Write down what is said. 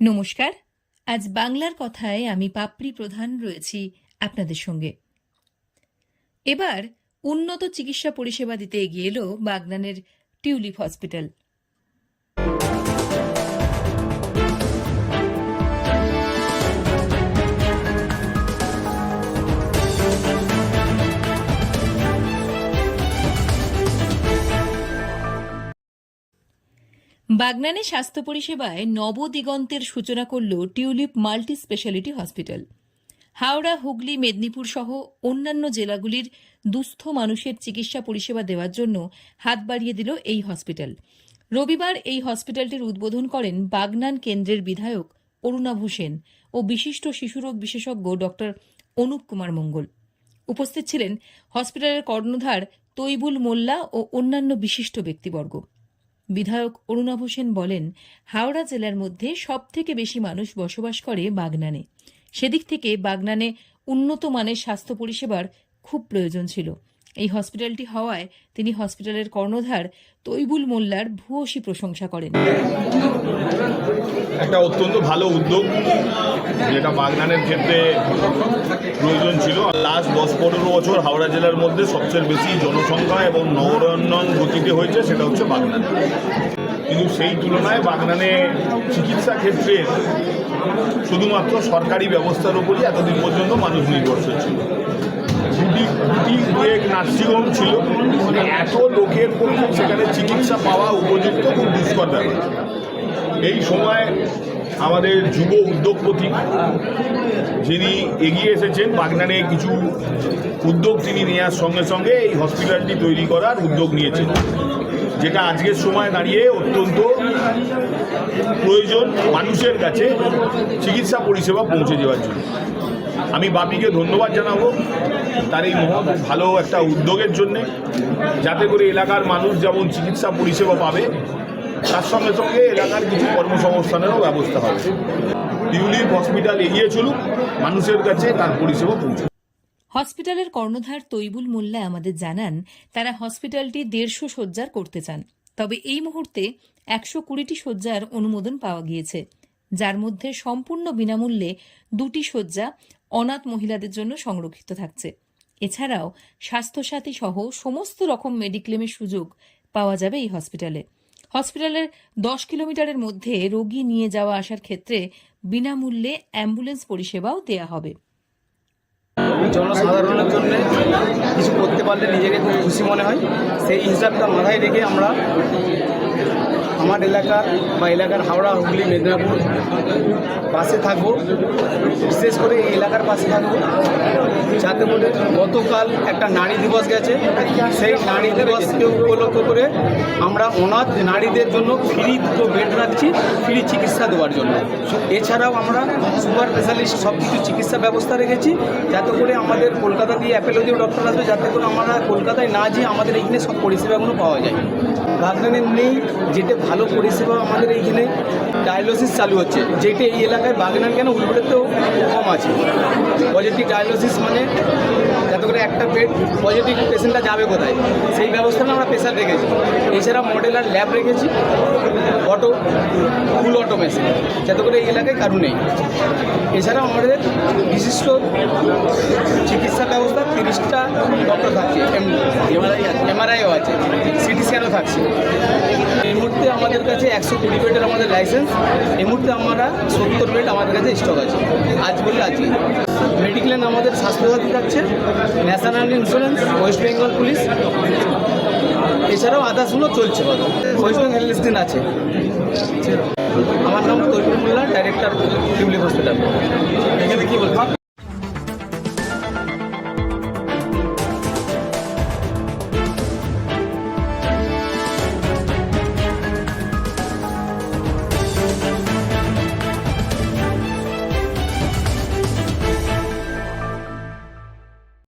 নমস্কার। আজ বাংলার কথায় আমি পাপড়ি প্রধান রয়েছি আপনাদের সঙ্গে। এবার উন্নত চিকিৎসা পরিষেবা দিতে এগিয়ে এলো বাগনানের টিউলিপ হসপিটাল। বাগনানে স্বাস্থ্য পরিষেবায় নবদিগন্তের সূচনা করল tulip multi speciality hospital. Howrah, Hooghly, Medinipur সহ অন্যান্য জেলাগুলির দুস্থ মানুষের চিকিৎসা পরিষেবা দেওয়ার জন্য হাত বাড়িয়ে দিল এই হসপিটাল। রবিবার এই হসপিটালটির উদ্বোধন করেন বাগনান কেন্দ্রের বিধায়ক অরুণাভ সেন ও বিশিষ্ট শিশুরোগ বিশেষজ্ঞ ডক্টর অনুপ কুমার মঙ্গল। উপস্থিত ছিলেন হসপিটালের কর্ণধার তৈবুল মোল্লা ও অন্যান্য বিশিষ্ট ব্যক্তিবর্গ। বিধায়ক অরুণাভ সেন বলেন, হাওড়া জেলার মধ্যে সবথেকে বেশি মানুষ বসবাস করে বাগনানে। সেদিক থেকে বাগনানে উন্নত মানের স্বাস্থ্য পরিষেবার খুব প্রয়োজন ছিল। এই হসপিটালটি হওয়ায় তিনি হসপিটালের কর্ণধার তৈবুল মোল্লার ভূয়সী প্রশংসা করেন। একটা অত্যন্ত ভালো উদ্যোগ, যেটা বাগনানের ক্ষেত্রে প্রয়োজন ছিল। লাস্ট 10-15 বছর হাওড়া জেলার মধ্যে সবচেয়ে বেশি জনসংখ্যা এবং নগরায়ন গতিতে হয়েছে সেটা হচ্ছে বাগনান। কিন্তু সেই তুলনায় বাগনানে চিকিৎসা ক্ষেত্রে শুধুমাত্র সরকারি ব্যবস্থার উপরই এতদিন পর্যন্ত মানুষ নির্ভরশীল ছিল। দুটি নার্সিংহোম ছিল, এত লোকের পক্ষে সেখানে চিকিৎসা পাওয়া উপযুক্ত খুব দুষ্কর ব্যাপার। এই সময় আমাদের যুব উদ্যোগপতি যিনি এগিয়ে এসেছেন, বাগনানে কিছু উদ্যোগ তিনি নেওয়ার সঙ্গে সঙ্গে এই হসপিটালটি তৈরি করার উদ্যোগ নিয়েছেন, যেটা আজকের সময় দাঁড়িয়ে অত্যন্ত প্রয়োজন মানুষের কাছে চিকিৎসা পরিষেবা পৌঁছে দেওয়ার জন্য। আমি বাপিকে ধন্যবাদ জানাবো তার এই মহৎ ভালো একটা উদ্যোগের জন্যে, যাতে করে এলাকার মানুষ যেমন চিকিৎসা পরিষেবা পাবে, তার সঙ্গে সঙ্গে এলাকার কিছু কর্মসংস্থানেরও ব্যবস্থা হবে। টিউলিপ হসপিটাল এগিয়ে চলুক, মানুষের কাছে তার পরিষেবা পৌঁছে। হসপিটালের কর্ণধার তৈবুল মোল্লা আমাদের জানান, তারা হসপিটালটি 150 শয্যার করতে চান। তবে এই মুহূর্তে 120টি শয্যার অনুমোদন পাওয়া গিয়েছে, যার মধ্যে সম্পূর্ণ বিনামূল্যে 2টি শয্যা অনাথ মহিলাদের জন্য সংরক্ষিত থাকছে। এছাড়াও স্বাস্থ্যসাথী সহ সমস্ত রকম মেডিক্লেমের সুযোগ পাওয়া যাবে এই হসপিটালে। হসপিটালের 10 কিলোমিটারের মধ্যে রোগী নিয়ে যাওয়া আসার ক্ষেত্রে বিনামূল্যে অ্যাম্বুলেন্স পরিষেবাও দেয়া হবে। জনসাধারণের জন্য কিছু করতে পারলে নিজেকে খুব খুশি মনে হয়। সেই হিসাবটা মাথায় রেখে আমরা আমার এলাকার বা এলাকার হাওড়া, হুগলি, মেদিনীপুর পাশে থাকবো, বিশেষ করে এই এলাকার পাশে থাকবো, যাতে করে গতকাল একটা নারী দিবস গেছে, সেই নারী দিবসকে উপলক্ষ করে আমরা অনাথ নারীদের জন্য ফ্রি 2 বেড রাখছি, ফ্রি চিকিৎসা দেওয়ার জন্য। এছাড়াও আমরা সুপার স্পেশালিস্ট সব কিছু চিকিৎসা ব্যবস্থা রেখেছি, যাতে করে আমাদের কলকাতা দিয়ে অ্যাপেলো দিয়ে ডক্টর আসবে, যাতে করে আমরা কলকাতায় না যেয়ে আমাদের এইখানে সব পরিষেবাগুলো পাওয়া যায়। বাগনানে নেই যেটা ভালো পরিষেবা, আমাদের এইখানে ডায়ালিসিস চালু হচ্ছে, যেটা এই এলাকায় বাগনান কেন উল্টোতেও কম আছে। পজিটিভ ডায়ালিসিস মানে যাতে করে একটা বেড পজিটিভ পেশেন্টটা যাবে কোথায়, সেই ব্যবস্থাটা আমরা স্পেশাল রেখেছি। এছাড়া মডেলার ল্যাব রেখেছি, ফুল অটো মেশিন, যাতে করে এই এলাকায় কারণ নেই। এছাড়াও আমাদের বিশিষ্ট চিকিৎসা ব্যবস্থা 30টা ডক্টর থাকছে, এমআরআইও আছে, সিটি স্ক্যানও থাকছে। এই মুহূর্তে আমাদের কাছে 120 বেডের আমাদের লাইসেন্স, এই মুহূর্তে আমরা 70 বেড আমাদের কাছে স্টক আছে। আজ বললে আজকে মেডিক্লেম আমাদের স্বাস্থ্যসাথী থাকছে, national insurance, West Bengal police, এছাড়াও আদার্সগুলো চলছে। ওয়েস্ট বেঙ্গল হেলথ স্কিম আছে। আমার নাম তৈবুল মোল্লা, ডাইরেক্টর টিউলিপ হসপিটাল।